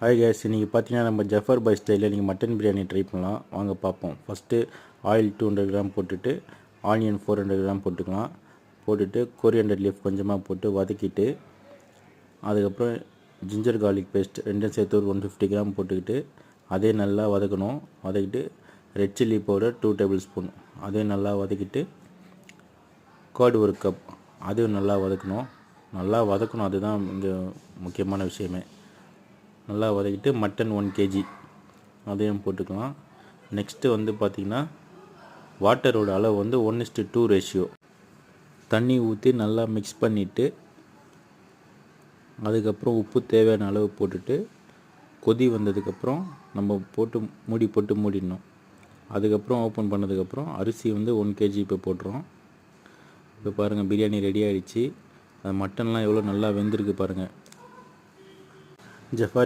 Hi guys, இன்றைக்கி பார்த்தீங்கன்னா நம்ம ஜஃபர் பாய் ஸ்டைலில் நீங்கள் மட்டன் பிரியாணி ட்ரை பண்ணலாம். வாங்க பார்ப்போம். ஃபஸ்ட்டு ஆயில் 200 கிராம் போட்டுட்டு ஆனியன் 400 கிராம் போட்டுக்கலாம். போட்டுட்டு கொரியாண்டர் லீஃப் கொஞ்சமாக போட்டு வதக்கிட்டு அதுக்கப்புறம் ஜிஞ்சர் கார்லிக் பேஸ்ட் ரெண்டும் சேர்த்து ஒரு 150 கிராம் போட்டுக்கிட்டு அதே நல்லா வதக்கணும். வதக்கிட்டு red chilli powder 2 table spoon அதே நல்லா வதக்கிட்டு கர்டு 1 கப் அதையும் நல்லா வதக்கணும். அதுதான் இங்கே முக்கியமான விஷயமே. நல்லா வதக்கிட்டு மட்டன் 1 kg அதையும் போட்டுக்கலாம். நெக்ஸ்ட்டு வந்து பார்த்திங்கன்னா வாட்டரோட அளவு வந்து 1:2 ரேஷியோ தண்ணி ஊற்றி நல்லா மிக்ஸ் பண்ணிவிட்டு அதுக்கப்புறம் உப்பு தேவையான அளவு போட்டுட்டு கொதி வந்ததுக்கப்புறம் நம்ம போட்டு மூடிடணும். அதுக்கப்புறம் ஓப்பன் பண்ணதுக்கப்புறம் அரிசி வந்து 1 kg இப்போ போட்டுறோம். இப்போ பாருங்கள், பிரியாணி ரெடி ஆகிடுச்சு. அது மட்டன்லாம் எவ்வளோ நல்லா வெந்திருக்கு பாருங்கள். ஜஃபார்